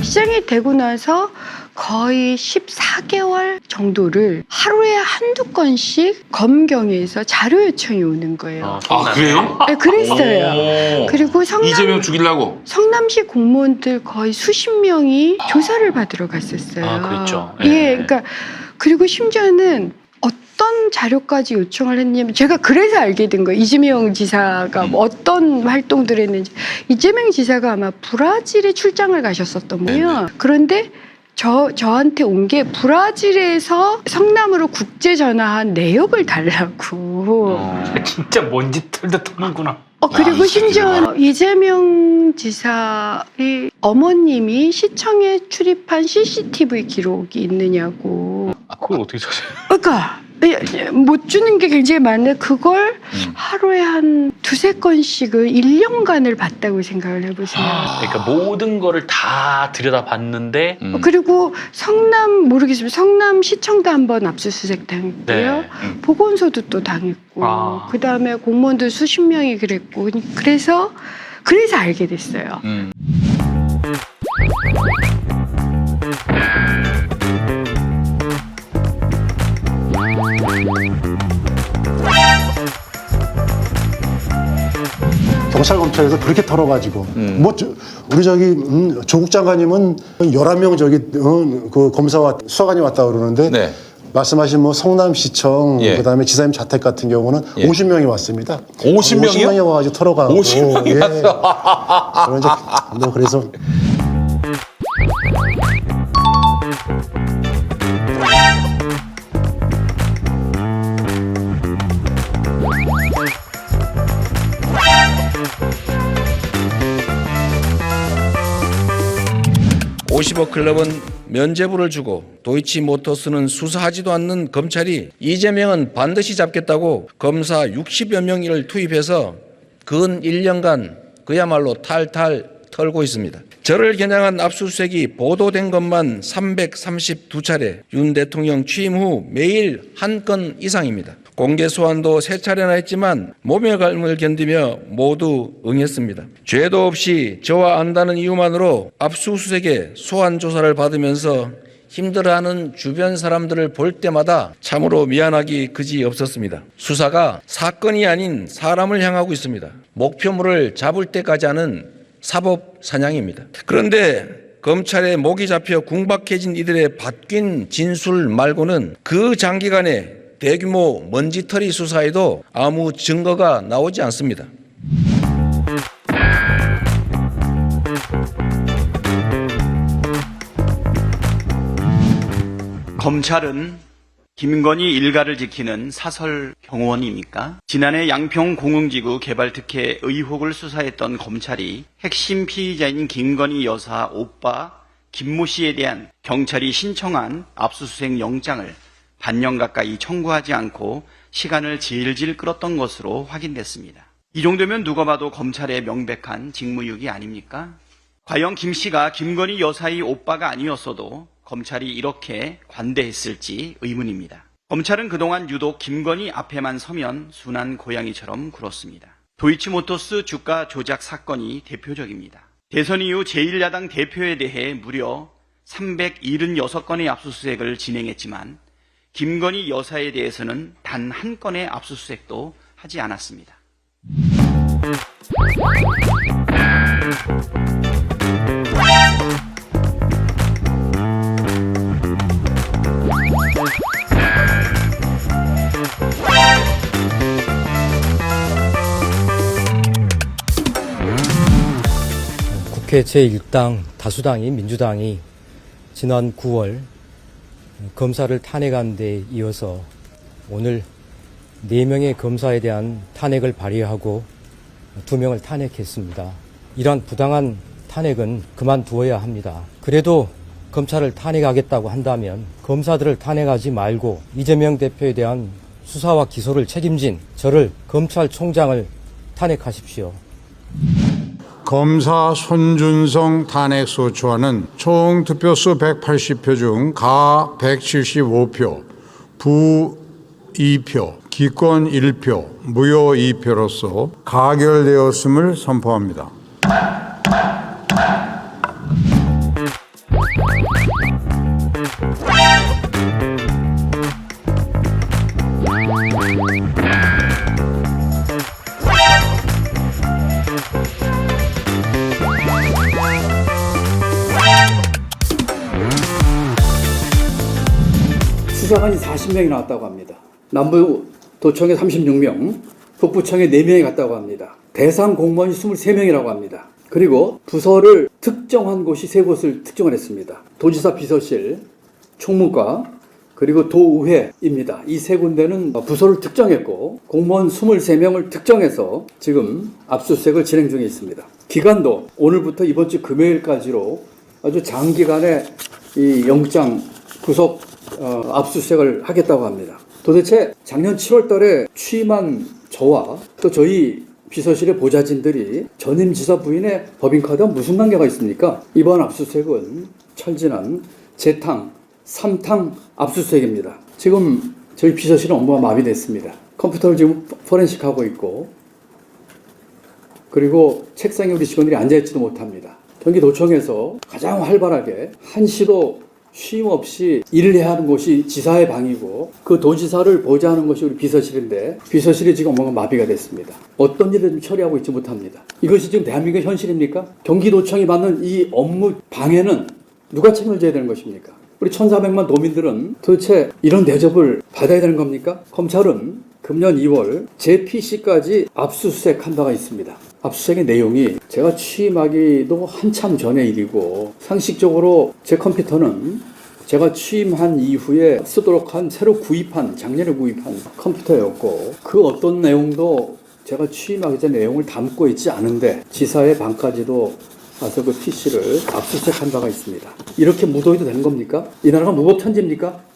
시장이 되고 나서 거의 14개월 정도를 하루에 한두 건씩 검경에서 자료 요청이 오는 거예요. 아, 그래요? 네, 그랬어요. 그리고 이재명 죽이려고? 성남시 공무원들 거의 수십 명이 조사를 받으러 갔었어요. 아, 그랬죠. 예, 그러니까 그리고 심지어는 어떤 자료까지 요청을 했냐면 제가 그래서 알게 된 거예요. 이재명 지사가 뭐 어떤 활동들을 했는지. 이재명 지사가 아마 브라질에 출장을 가셨었던 거예요. 그런데 저한테 온 게 브라질에서 성남으로 국제 전화한 내역을 달라고. 진짜 먼지 털도 터는구나. 그리고 심지어 이재명 지사의 어머님이 시청에 출입한 CCTV 기록이 있느냐고. 그걸 어떻게 찾아요? 그러니까 못 주는 게 굉장히 많은데 그걸 하루에 한 두세 건씩을 1년간을 봤다고 생각을 해보세요. 그러니까 모든 거를 다 들여다봤는데 그리고 모르겠습니다. 성남시청도 한번 압수수색 당했고요. 네. 보건소도 또 당했고 그다음에 공무원들 수십 명이 그랬고 그래서 알게 됐어요. 경찰 검찰에서 그렇게 털어가지고 우리 조국 장관님은 11명 그 검사와 수사관이 왔다 그러는데 네. 말씀하신 뭐 성남시청 예. 그다음에 지사님 자택 같은 경우는 예. 50명이 왔습니다. 50명이요? 50명이 와가지고 털어가고 50명이 왔어. 그래서 (50억) 클럽은 면죄부를 주고 도이치모터스는 수사하지도 않는 검찰이 이재명은 반드시 잡겠다고 검사 60여 명을 투입해서 근 1년간 그야말로 탈탈 털고 있습니다. 저를 겨냥한 압수수색이 보도된 것만 332차례, 윤 대통령 취임 후 매일 한 건 이상입니다. 공개 소환도 3차례나 했지만 모멸감을 견디며 모두 응했습니다. 죄도 없이 저와 안다는 이유만으로 압수수색에 소환 조사를 받으면서 힘들어하는 주변 사람들을 볼 때마다 참으로 미안하기 그지 없었습니다. 수사가 사건이 아닌 사람을 향하고 있습니다. 목표물을 잡을 때까지 하는 사법 사냥입니다. 그런데 검찰에 목이 잡혀 궁박해진 이들의 바뀐 진술 말고는 그 장기간에 대규모 먼지털이 수사에도 아무 증거가 나오지 않습니다. 검찰은 김건희 일가를 지키는 사설 경호원입니까? 지난해 양평 공흥지구 개발특혜 의혹을 수사했던 검찰이 핵심 피의자인 김건희 여사 오빠 김모 씨에 대한 경찰이 신청한 압수수색 영장을 반년 가까이 청구하지 않고 시간을 질질 끌었던 것으로 확인됐습니다. 이 정도면 누가 봐도 검찰의 명백한 직무유기 아닙니까? 과연 김 씨가 김건희 여사의 오빠가 아니었어도 검찰이 이렇게 관대했을지 의문입니다. 검찰은 그동안 유독 김건희 앞에만 서면 순한 고양이처럼 굴었습니다. 도이치모터스 주가 조작 사건이 대표적입니다. 대선 이후 제1야당 대표에 대해 무려 376건의 압수수색을 진행했지만 김건희 여사에 대해서는 단 한 건의 압수수색도 하지 않았습니다. 국회 제1당 다수당인 민주당이 지난 9월 검사를 탄핵한 데 이어서 오늘 4명의 검사에 대한 탄핵을 발의하고 2명을 탄핵했습니다. 이러한 부당한 탄핵은 그만두어야 합니다. 그래도 검찰을 탄핵하겠다고 한다면 검사들을 탄핵하지 말고 이재명 대표에 대한 수사와 기소를 책임진 저를 검찰총장을 탄핵하십시오. 검사 손준성 탄핵소추안은 총 득표수 180표 중 가 175표, 부 2표, 기권 1표, 무효 2표로서 가결되었음을 선포합니다. 수사관이 40명이 나왔다고 합니다. 남부도청에 36명, 북부청에 4명이 갔다고 합니다. 대상 공무원이 23명이라고 합니다. 그리고 부서를 특정한 곳이 3곳을 특정을 했습니다. 도지사 비서실, 총무과, 그리고 도의회입니다. 이 3군데는 부서를 특정했고 공무원 23명을 특정해서 지금 압수수색을 진행 중에 있습니다. 기간도 오늘부터 이번 주 금요일까지로 아주 장기간의 이 영장 구속 압수수색을 하겠다고 합니다. 도대체 작년 7월 달에 취임한 저와 또 저희 비서실의 보좌진들이 전임 지사 부인의 법인카드와 무슨 관계가 있습니까? 이번 압수수색은 철진한 재탕, 3탕 압수수색입니다. 지금 저희 비서실은 업무가 마비됐습니다. 컴퓨터를 지금 포렌식하고 있고 그리고 책상에 우리 직원들이 앉아있지도 못합니다. 경기도청에서 가장 활발하게 한시도 쉼 없이 일을 해야 하는 곳이 지사의 방이고 그 도지사를 보좌하는 것이 우리 비서실인데 비서실이 지금 업무가 마비가 됐습니다. 어떤 일을 처리하고 있지 못합니다. 이것이 지금 대한민국의 현실입니까? 경기도청이 받는 이 업무 방해는 누가 책임을 져야 되는 것입니까? 우리 1,400만 도민들은 도대체 이런 대접을 받아야 되는 겁니까? 검찰은 금년 2월 제 PC까지 압수수색한 바가 있습니다. 압수수색의 내용이 제가 취임하기도 한참 전의 일이고 상식적으로 제 컴퓨터는 제가 취임한 이후에 쓰도록 한 새로 구입한 작년에 구입한 컴퓨터였고 그 어떤 내용도 제가 취임하기 전 내용을 담고 있지 않은데 지사의 방까지도 와서 그 PC를 압수수색한 바가 있습니다. 이렇게 무도해도 되는 겁니까? 이 나라가 무법천지입니까?